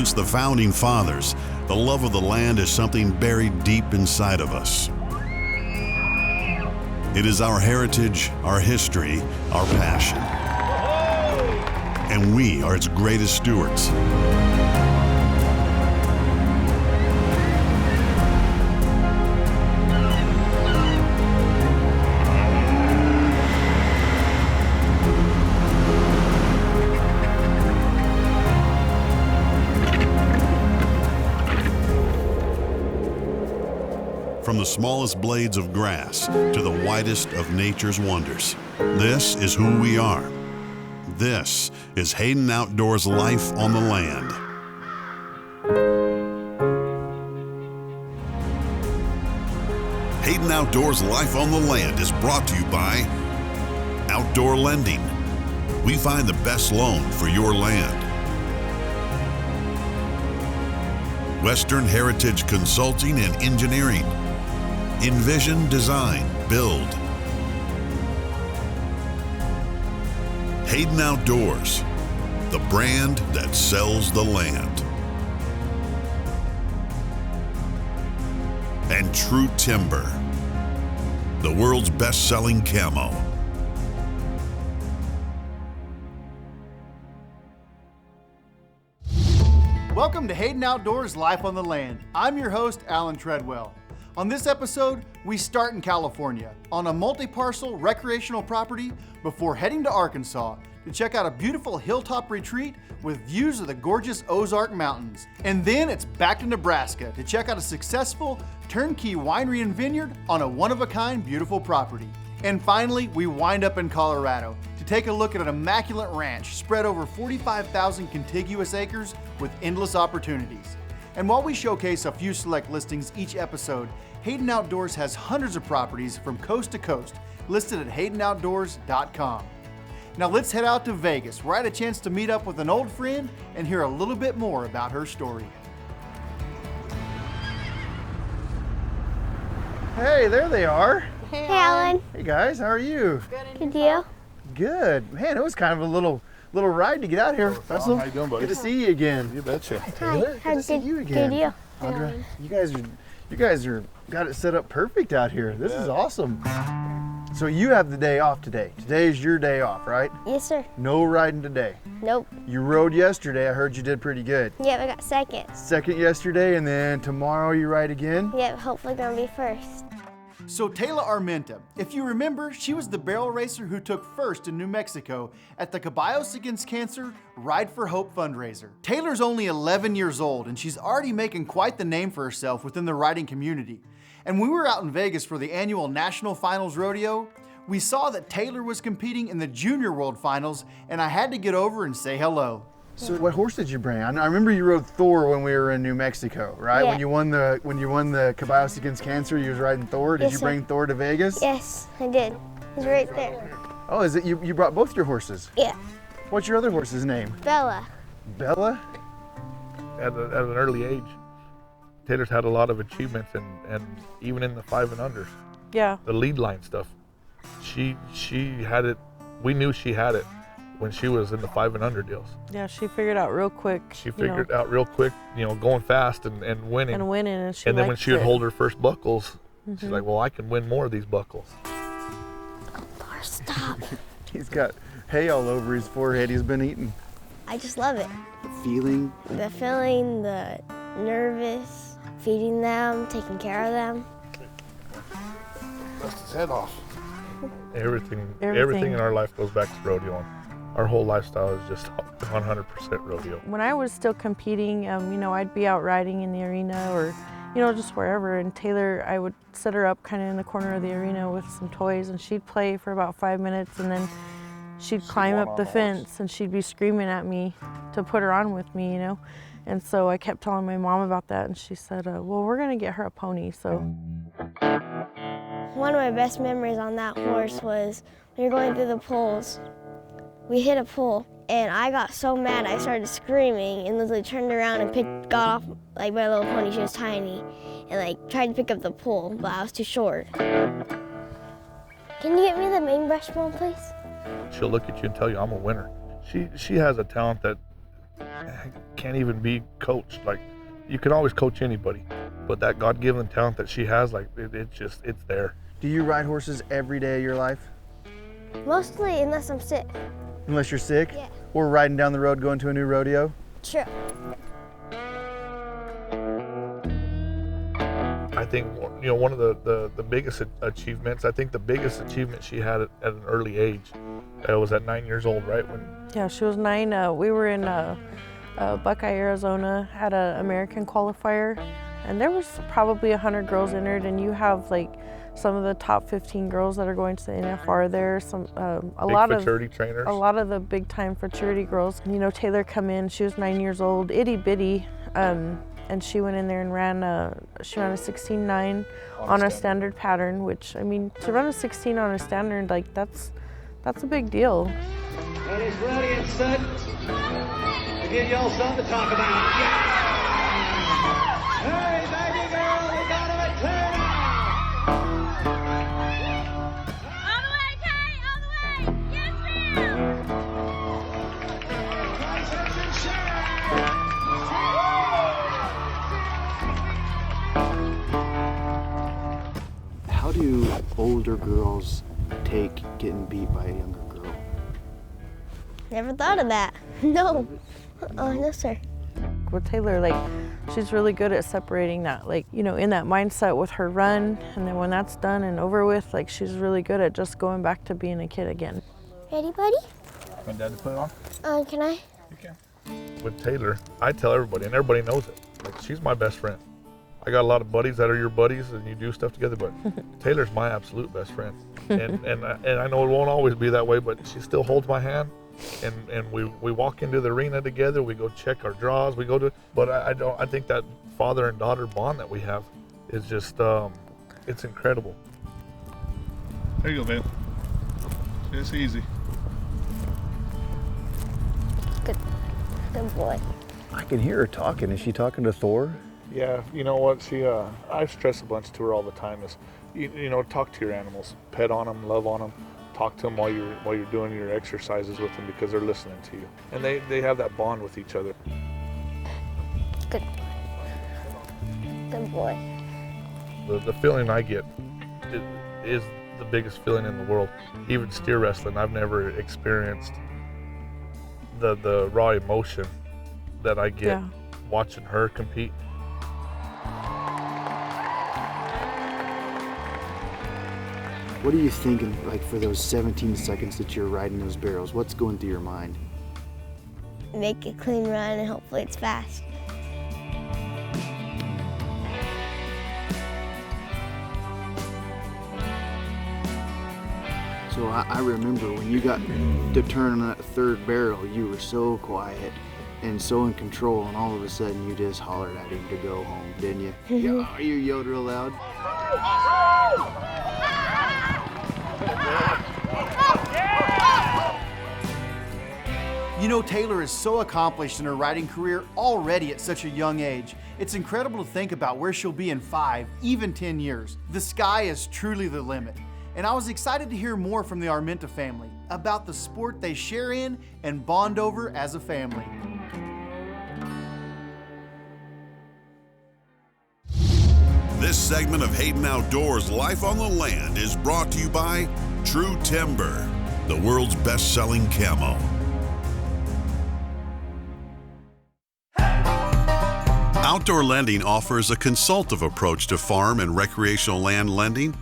Since the founding fathers, the love of the land is something buried deep inside of us. It is our heritage, our history, our passion. And we are its greatest stewards. From the smallest blades of grass to the widest of nature's wonders, this is who we are. This is Hayden Outdoors Life on the Land. Hayden Outdoors Life on the Land is brought to you by Outdoor Lending. We find the best loan for your land. Western Heritage Consulting and Engineering. Envision, design, build. Hayden Outdoors, the brand that sells the land. And True Timber, the world's best-selling camo. Welcome to Hayden Outdoors Life on the Land. I'm your host, Alan Treadwell. On this episode, we start in California on a multi-parcel recreational property before heading to Arkansas to check out a beautiful hilltop retreat with views of the gorgeous Ozark Mountains. And then it's back to Nebraska to check out a successful turnkey winery and vineyard on a one-of-a-kind beautiful property. And finally, we wind up in Colorado to take a look at an immaculate ranch spread over 45,000 contiguous acres with endless opportunities. And while we showcase a few select listings each episode, Hayden Outdoors has hundreds of properties from coast to coast listed at haydenoutdoors.com. Now let's head out to Vegas, where I had a chance to meet up with an old friend and hear a little bit more about her story. Hey, there they are. Hey, Alan. Hey guys, how are you? Good deal. Good. Man, it was kind of a little ride to get out here. How you doing, buddy? Good to see you again. You betcha. Taylor, good to see you again. Good deal. Audra, you guys are got it set up perfect out here. This is awesome. So you have the day off today. Today is your day off, right? Yes, sir. No riding today. Nope. You rode yesterday. I heard you did pretty good. Yep, I got second. Second yesterday, and then tomorrow you ride again? Yep, hopefully gonna be first. So Taylor Armenta, if you remember, she was the barrel racer who took first in New Mexico at the Caballos Against Cancer Ride for Hope fundraiser. Taylor's only 11 years old and she's already making quite the name for herself within the riding community. And when we were out in Vegas for the annual National Finals Rodeo, we saw that Taylor was competing in the Junior World Finals and I had to get over and say hello. So what horse did you bring? I remember you rode Thor when we were in New Mexico, right? Yeah. When you won the Caballos Against Cancer, you was riding Thor. Did Yes, you sir. bring Thor to Vegas? Yes, I did. He's right there. Oh, is it you brought both your horses? Yeah. What's your other horse's name? Bella. Bella? At an early age, Taylor's had a lot of achievements, and even in the 5 and unders. Yeah. The lead line stuff, she had it. We knew she had it when she was in the 5 and under deals. Yeah, she figured out real quick. She figured out real quick, going fast and winning. And winning, and she And then when liked she would it. hold her first buckles, she's like, well, I can win more of these buckles. Thor, stop. He's got hay all over his forehead. He's been eating. I just love it. The feeling. The feeling, the nervous, feeding them, taking care of them. Bust his head off. Everything Everything. in our life goes back to rodeo. Our whole lifestyle is just 100% rodeo. When I was still competing, I'd be out riding in the arena or, just wherever. And Taylor, I would set her up kind of in the corner of the arena with some toys, and she'd play for about 5 minutes, and then she'd climb up the fence, and she'd be screaming at me to put her on with me, And so I kept telling my mom about that, and she said, well, we're gonna get her a pony, so. One of my best memories on that horse was when we were going through the poles. We hit a pole, and I got so mad I started screaming and literally turned around and got off my little pony. She was tiny, and tried to pick up the pole, but I was too short. Can you get me the main brush mold, please? She'll look at you and tell you, I'm a winner. She has a talent that can't even be coached. Like, you can always coach anybody, but that God-given talent that she has, like, it's there. Do you ride horses every day of your life? Mostly unless I'm sick. Unless you're sick? Yeah. Or riding down the road going to a new rodeo? True. I think, you know, one of the biggest achievements, I think the biggest achievement she had at an early age, was at 9 years old, right? Yeah, she was 9. We were in Buckeye, Arizona, at an American qualifier, and there was probably 100 girls entered, and you have like some of the top 15 girls that are going to the NFR there. Some a lot of futurity trainers. A lot of the big time futurity girls. You know, Taylor come in. She was 9 years old, itty bitty, and she went in there and ran a 16.9 on a standard pattern. Which, I mean, to run a 16 on a standard, like that's a big deal. And he's ready and set to give y'all something to talk about. Yeah! Hey, baby girl, we got him at clear now! All the way, Kate, all the way! Yes, ma'am! License and share! How do older girls take getting beat by a younger girl? Never thought of that. No. Oh, no, sir. With Taylor, like, she's really good at separating that, like, you know, in that mindset with her run, and then when that's done and over with, like, she's really good at just going back to being a kid again. Ready, buddy? Want Dad to put it on? Can I? You can. With Taylor, I tell everybody, and everybody knows it, like, she's my best friend. I got a lot of buddies that are your buddies and you do stuff together, but Taylor's my absolute best friend. And I know it won't always be that way, but she still holds my hand. And we walk into the arena together, we go check our draws, but I think that father and daughter bond that we have is just, it's incredible. There you go, man. It's easy. Good boy. I can hear her talking. Is she talking to Thor? Yeah, you know what, I stress a bunch to her all the time is, you know, talk to your animals, pet on them, love on them. Talk to them while you're doing your exercises with them because they're listening to you. And they have that bond with each other. Good boy. The feeling I get is the biggest feeling in the world. Even steer wrestling, I've never experienced the raw emotion that I get watching her compete. What are you thinking, like, for those 17 seconds that you're riding those barrels? What's going through your mind? Make a clean run and hopefully it's fast. So I remember when you got to turn on that third barrel, you were so quiet and so in control, and all of a sudden you just hollered at him to go home, didn't you? Yeah, you yelled real loud. You know, Taylor is so accomplished in her riding career already at such a young age. It's incredible to think about where she'll be in 5, even 10 years. The sky is truly the limit. And I was excited to hear more from the Armenta family about the sport they share in and bond over as a family. This segment of Hayden Outdoors Life on the Land is brought to you by True Timber, the world's best-selling camo. Outdoor Lending offers a consultative approach to farm and recreational land lending.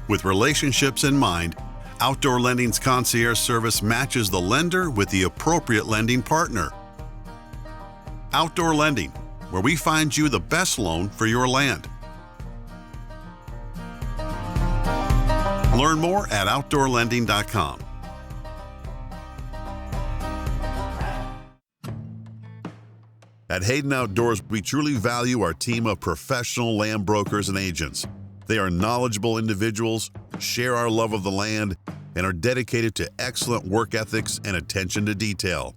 With relationships in mind, Outdoor Lending's concierge service matches the lender with the appropriate lending partner. Outdoor Lending, where we find you the best loan for your land. Learn more at outdoorlending.com. At Hayden Outdoors, we truly value our team of professional land brokers and agents. They are knowledgeable individuals, share our love of the land, and are dedicated to excellent work ethics and attention to detail.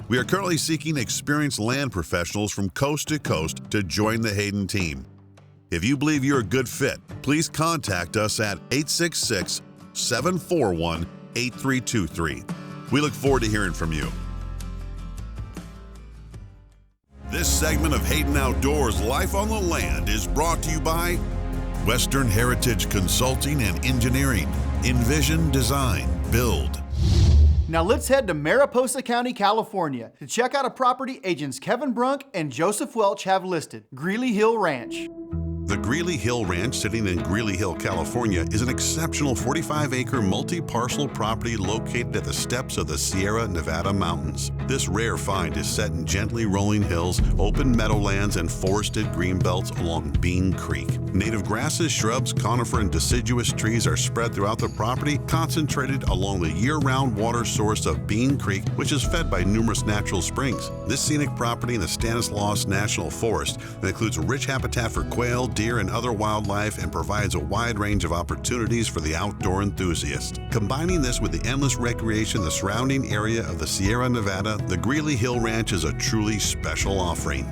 We are currently seeking experienced land professionals from coast to coast to join the Hayden team. If you believe you're a good fit, please contact us at 866-741-8323. We look forward to hearing from you. This segment of Hayden Outdoors Life on the Land is brought to you by Western Heritage Consulting and Engineering. Envision, design, build. Now let's head to Mariposa County, California to check out a property agents Kevin Brunk and Joseph Welch have listed, Greeley Hill Ranch. The Greeley Hill Ranch, sitting in Greeley Hill, California, is an exceptional 45-acre multi-parcel property located at the steps of the Sierra Nevada mountains. This rare find is set in gently rolling hills, open meadowlands, and forested green belts along Bean Creek. Native grasses, shrubs, conifer, and deciduous trees are spread throughout the property, concentrated along the year-round water source of Bean Creek, which is fed by numerous natural springs. This scenic property in the Stanislaus National Forest includes rich habitat for quail, deer, and other wildlife, and provides a wide range of opportunities for the outdoor enthusiast. Combining this with the endless recreation in the surrounding area of the Sierra Nevada, the Greeley Hill Ranch is a truly special offering.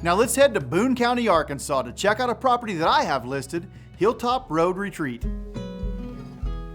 Now let's head to Boone County, Arkansas to check out a property that I have listed, Hilltop Road Retreat.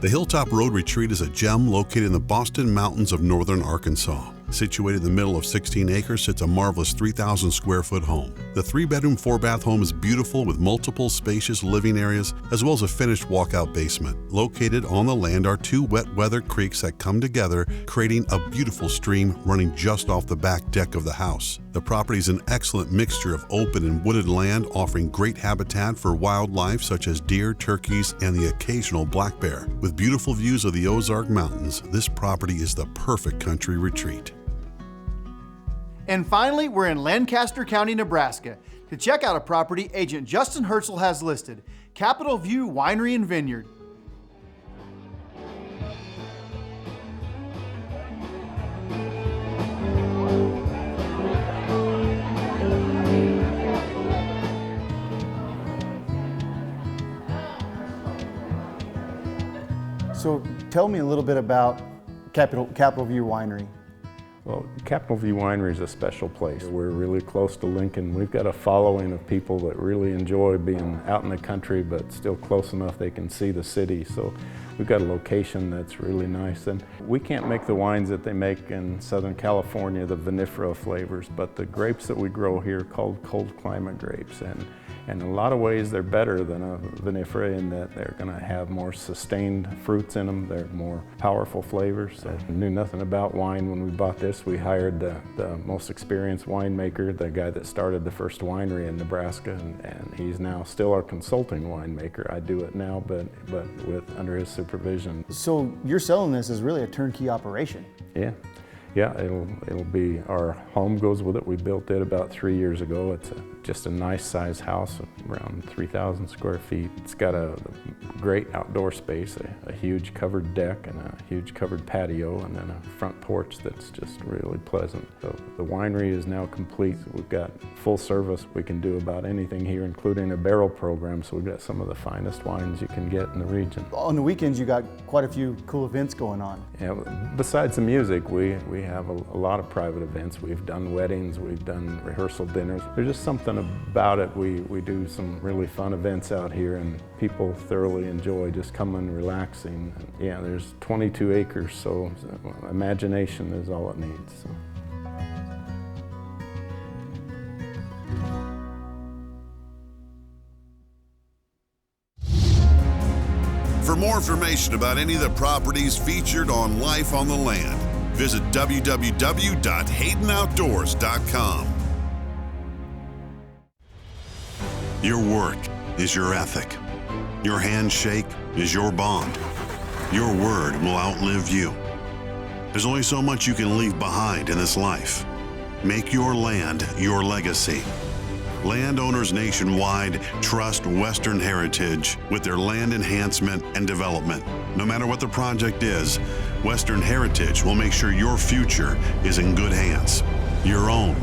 The Hilltop Road Retreat is a gem located in the Boston Mountains of northern Arkansas. Situated in the middle of 16 acres sits a marvelous 3,000 square foot home. The 3-bedroom, 4-bath home is beautiful with multiple spacious living areas as well as a finished walkout basement. Located on the land are 2 wet weather creeks that come together, creating a beautiful stream running just off the back deck of the house. The property is an excellent mixture of open and wooded land, offering great habitat for wildlife such as deer, turkeys, and the occasional black bear. With beautiful views of the Ozark Mountains, this property is the perfect country retreat. And finally, we're in Lancaster County, Nebraska to check out a property agent Justin Herzl has listed, Capitol View Winery and Vineyard. So tell me a little bit about Capitol View Winery. Well, Capitol View Winery is a special place. We're really close to Lincoln. We've got a following of people that really enjoy being out in the country, but still close enough they can see the city. So we've got a location that's really nice. And we can't make the wines that they make in Southern California, the vinifera flavors, but the grapes that we grow here are called cold climate grapes. And in a lot of ways, they're better than a vinifera in that they're going to have more sustained fruits in them. They're more powerful flavors. I knew nothing about wine when we bought this. We hired the most experienced winemaker, the guy that started the first winery in Nebraska, and he's now still our consulting winemaker. I do it now, but under his supervision. So you're selling this as really a turnkey operation? Yeah, it'll be, our home goes with it. We built it about 3 years ago. It's just a nice size house, around 3,000 square feet. It's got a great outdoor space, a huge covered deck and a huge covered patio, and then a front porch that's just really pleasant. So the winery is now complete. We've got full service. We can do about anything here, including a barrel program, so we've got some of the finest wines you can get in the region. On the weekends, you got quite a few cool events going on. Yeah, besides the music, we have a lot of private events. We've done weddings, we've done rehearsal dinners. There's just something about it. We do some really fun events out here, and people thoroughly enjoy just coming, relaxing. Yeah, there's 22 acres, so imagination is all it needs. So. For more information about any of the properties featured on Life on the Land, visit www.haydenoutdoors.com. Your work is your ethic. Your handshake is your bond. Your word will outlive you. There's only so much you can leave behind in this life. Make your land your legacy. Landowners nationwide trust Western Heritage with their land enhancement and development. No matter what the project is, Western Heritage will make sure your future is in good hands. Your own.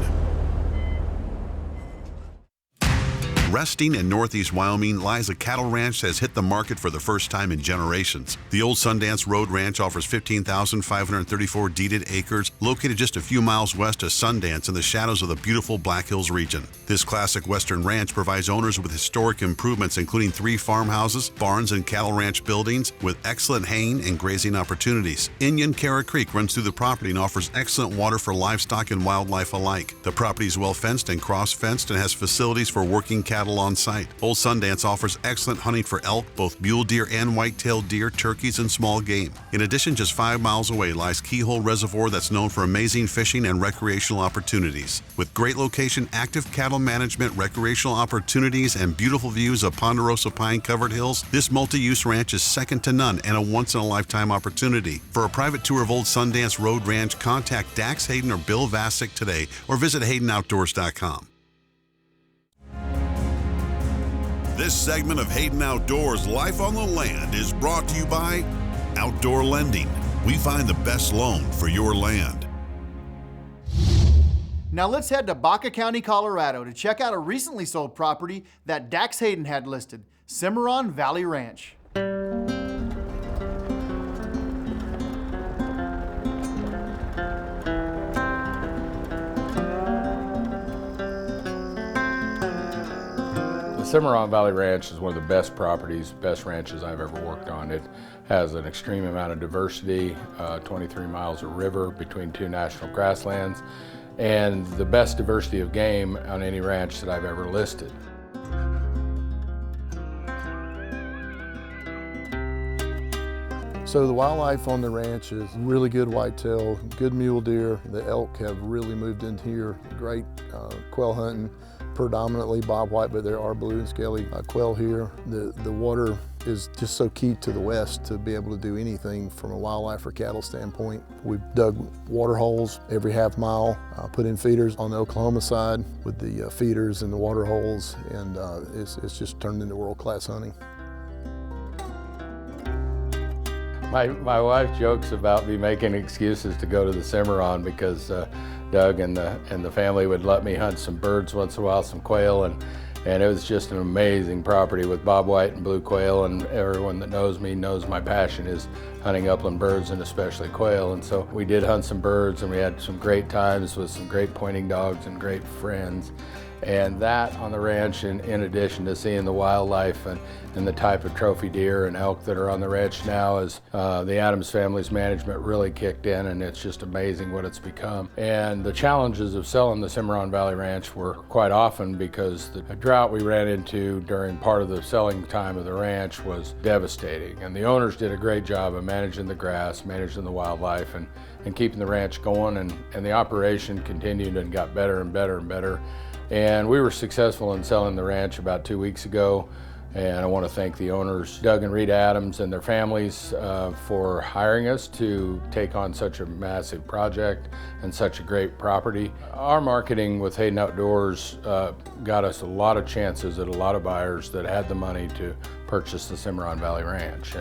Resting in northeast Wyoming lies a cattle ranch that has hit the market for the first time in generations. The Old Sundance Road Ranch offers 15,534 deeded acres located just a few miles west of Sundance in the shadows of the beautiful Black Hills region. This classic western ranch provides owners with historic improvements including 3 farmhouses, barns, and cattle ranch buildings with excellent haying and grazing opportunities. Indian Cara Creek runs through the property and offers excellent water for livestock and wildlife alike. The property is well fenced and cross-fenced and has facilities for working cattle on site. Old Sundance offers excellent hunting for elk, both mule deer and white-tailed deer, turkeys, and small game. In addition, just 5 miles away lies Keyhole Reservoir that's known for amazing fishing and recreational opportunities. With great location, active cattle management, recreational opportunities, and beautiful views of ponderosa pine-covered hills, this multi-use ranch is second to none and a once-in-a-lifetime opportunity. For a private tour of Old Sundance Road Ranch, contact Dax Hayden or Bill Vasick today or visit HaydenOutdoors.com. This segment of Hayden Outdoors Life on the Land is brought to you by Outdoor Lending. We find the best loan for your land. Now let's head to Baca County, Colorado to check out a recently sold property that Dax Hayden had listed, Cimarron Valley Ranch. The Cimarron Valley Ranch is one of the best properties, best ranches I've ever worked on. It has an extreme amount of diversity, 23 miles of river between 2 national grasslands, and the best diversity of game on any ranch that I've ever listed. So the wildlife on the ranch is really good whitetail, good mule deer. The elk have really moved in here. Great quail hunting, predominantly bobwhite, but there are blue and scaly quail here. The water is just so key to the west to be able to do anything from a wildlife or cattle standpoint. We've dug water holes every half mile, put in feeders on the Oklahoma side with the feeders and the water holes, and it's just turned into world-class hunting. My wife jokes about me making excuses to go to the Cimarron because Doug and the family would let me hunt some birds once in a while, some quail, and it was just an amazing property with bobwhite and blue quail, and everyone that knows me knows my passion is hunting upland birds and especially quail. And so we did hunt some birds and we had some great times with some great pointing dogs and great friends. And that on the ranch, in addition to seeing the wildlife and the type of trophy deer and elk that are on the ranch now, is the Adams family's management really kicked in, and it's just amazing what it's become. And the challenges of selling the Cimarron Valley Ranch were quite often because the drought we ran into during part of the selling time of the ranch was devastating. And the owners did a great job of managing the grass, managing the wildlife, and keeping the ranch going, and the operation continued and got better and better and better. And we were successful in selling the ranch about 2 weeks ago. And I want to thank the owners, Doug and Rita Adams, and their families for hiring us to take on such a massive project and such a great property. Our marketing with Hayden Outdoors got us a lot of chances at a lot of buyers that had the money to purchase the Cimarron Valley Ranch.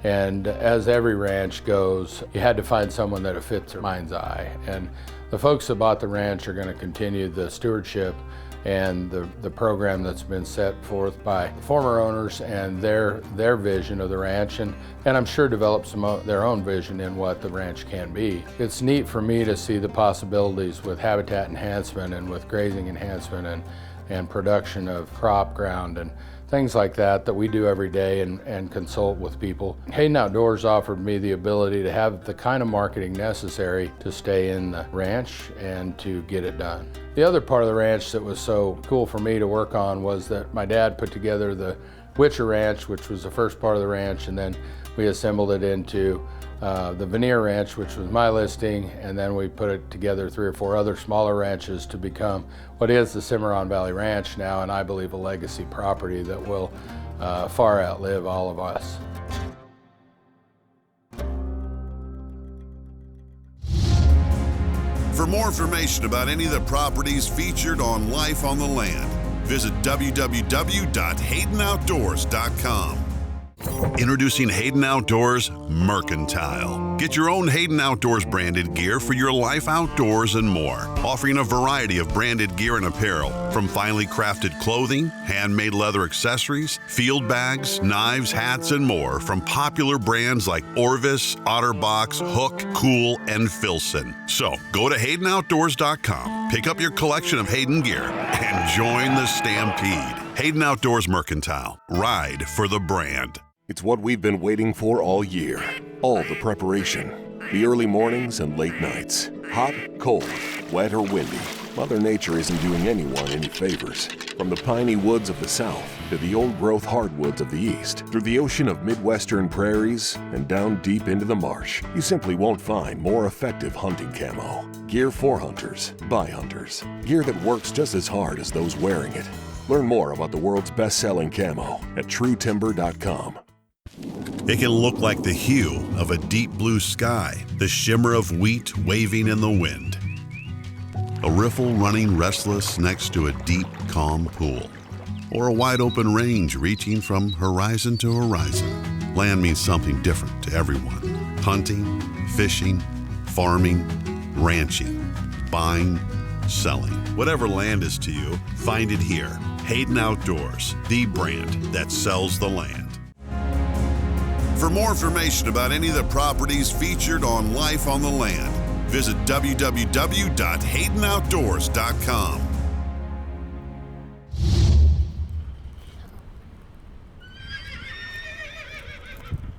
And as every ranch goes, you had to find someone that it fits their mind's eye. And the folks that bought the ranch are going to continue the stewardship and the program that's been set forth by former owners and their vision of the ranch, and I'm sure develop their own vision in what the ranch can be. It's neat for me to see the possibilities with habitat enhancement and with grazing enhancement and production of crop ground and things like that we do every day and consult with people. Hayden Outdoors offered me the ability to have the kind of marketing necessary to stay in the ranch and to get it done. The other part of the ranch that was so cool for me to work on was that my dad put together the Witcher Ranch, which was the first part of the ranch, and then we assembled it into the Veneer Ranch, which was my listing, and then we put it together 3 or 4 other smaller ranches to become what is the Cimarron Valley Ranch now, and I believe a legacy property that will far outlive all of us. For more information about any of the properties featured on Life on the Land, visit www.haydenoutdoors.com. Introducing Hayden Outdoors Mercantile. Get your own Hayden Outdoors branded gear for your life outdoors and more. Offering a variety of branded gear and apparel, from finely crafted clothing, handmade leather accessories, field bags, knives, hats, and more from popular brands like Orvis, Otterbox, Hook, Cool, and Filson. So go to HaydenOutdoors.com, pick up your collection of Hayden gear, and join the stampede. Hayden Outdoors Mercantile. Ride for the brand. It's what we've been waiting for all year. All the preparation. The early mornings and late nights. Hot, cold, wet or windy. Mother Nature isn't doing anyone any favors. From the piney woods of the south to the old-growth hardwoods of the east, through the ocean of Midwestern prairies and down deep into the marsh, you simply won't find more effective hunting camo. Gear for hunters, by hunters. Gear that works just as hard as those wearing it. Learn more about the world's best-selling camo at truetimber.com. It can look like the hue of a deep blue sky, the shimmer of wheat waving in the wind. A riffle running restless next to a deep, calm pool. Or a wide open range reaching from horizon to horizon. Land means something different to everyone. Hunting, fishing, farming, ranching, buying, selling. Whatever land is to you, find it here. Hayden Outdoors, the brand that sells the land. For more information about any of the properties featured on Life on the Land, visit www.haydenoutdoors.com.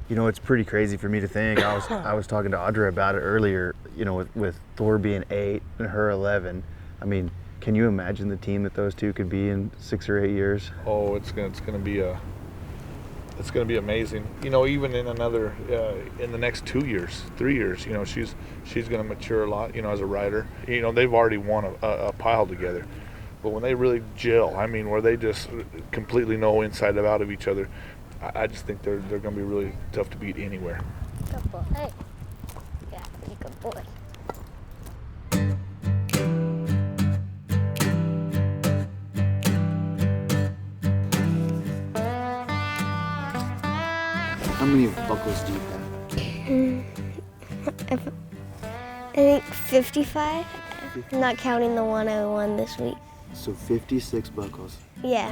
You know, it's pretty crazy for me to think. I was talking to Audra about it earlier, you know, with Thor being 8 and her 11. I mean, can you imagine the team that those two could be in 6 or 8 years? Oh, it's gonna be amazing. You know, even in in the next 2 years, 3 years, you know, she's gonna mature a lot, you know, as a rider. You know, they've already won a pile together, but when they really gel, I mean, where they just completely know inside and out of each other, I just think they're gonna be really tough to beat anywhere. Good boy. Hey. Yeah, good boy. How many buckles do you have? I think 55, not counting the one I won this week. So 56 buckles. Yeah.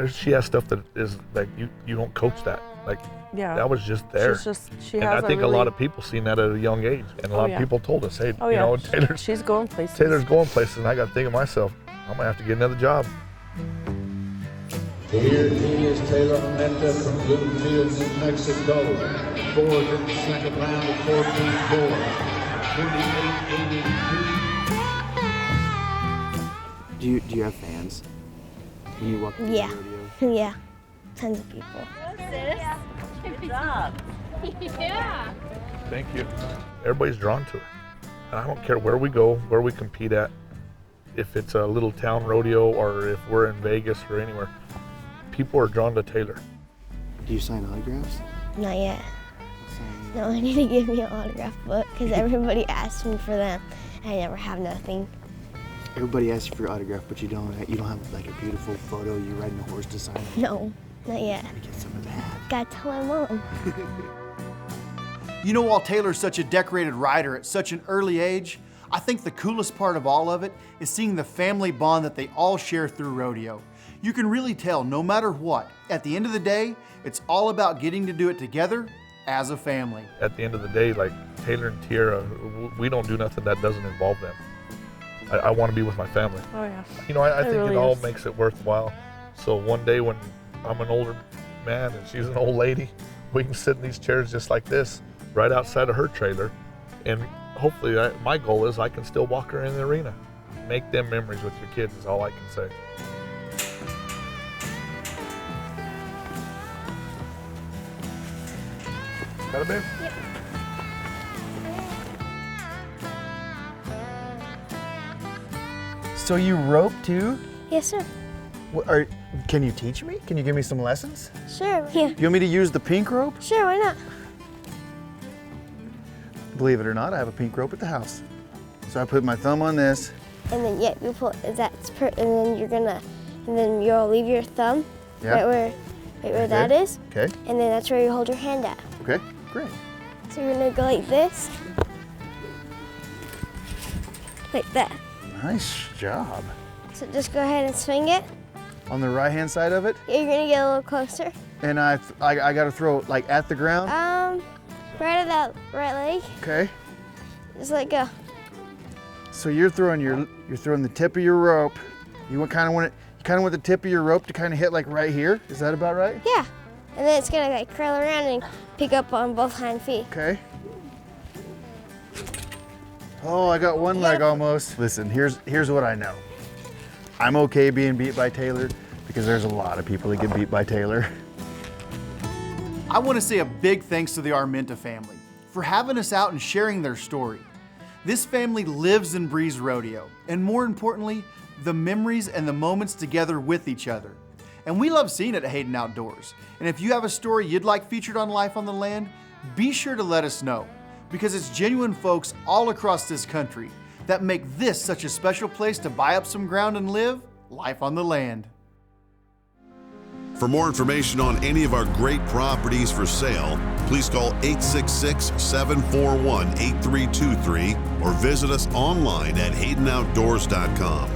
She has stuff that is like you don't coach that. Like Yeah. that was just there. She and has I think a lot of people seen that at a young age, and a lot of people told us, hey, you know, she's going places. Taylor's going places, and I got to think of myself, I'm gonna have to get another job. Here he is, Taylor Menta from Bloomfield, New Mexico. Fourth in the second round of 14-4. 28-82. Do you have fans? When you walk through Yeah. the rodeo? Yeah. Tons of people. Good job. Yeah. Thank you. Everybody's drawn to her. And I don't care where we go, where we compete at, if it's a little town rodeo or if we're in Vegas or anywhere, people are drawn to Taylor. Do you sign autographs? Not yet. No, I need to give me an autograph book because everybody asks me for them. I never have nothing. Everybody asks you for your autograph, but you don't have like a beautiful photo you riding a horse to sign? No, not yet. Gotta get some of that. Gotta tell my mom. You know, while Taylor's such a decorated rider at such an early age, I think the coolest part of all of it is seeing the family bond that they all share through rodeo. You can really tell, no matter what, at the end of the day, it's all about getting to do it together as a family. At the end of the day, like Taylor and Tiara, we don't do nothing that doesn't involve them. I want to be with my family. Oh yeah. You know, I think really it all is. makes it worthwhile. So one day when I'm an older man and she's an old lady, we can sit in these chairs just like this, right outside of her trailer, and hopefully my goal is I can still walk her in the arena. Make them memories with your kids is all I can say. Got it, babe? Yep. So you rope too? Yes, sir. Can you teach me? Can you give me some lessons? Sure. Yeah. You want me to use the pink rope? Sure, why not? Believe it or not, I have a pink rope at the house. So I put my thumb on this. And then, yeah, you pull, and then and then you'll leave your thumb right where that is. Okay. And then that's where you hold your hand at. Okay, great. So you're gonna go like this. Like that. Nice job. So just go ahead and swing it. On the right-hand side of it? Yeah, you're gonna get a little closer. And I gotta throw it like at the ground? Right at that right leg. Okay. Just let go. So you're throwing the tip of your rope. You kind of want the tip of your rope to kind of hit like right here. Is that about right? Yeah. And then it's gonna like curl around and pick up on both hind feet. Okay. Oh, I got one leg almost. Listen, here's what I know. I'm okay being beat by Taylor because there's a lot of people that get beat by Taylor. I want to say a big thanks to the Armenta family for having us out and sharing their story. This family lives and breathes rodeo, and more importantly, the memories and the moments together with each other. And we love seeing it at Hayden Outdoors. And if you have a story you'd like featured on Life on the Land, be sure to let us know, because it's genuine folks all across this country that make this such a special place to buy up some ground and live life on the land. For more information on any of our great properties for sale, please call 866-741-8323 or visit us online at HaydenOutdoors.com.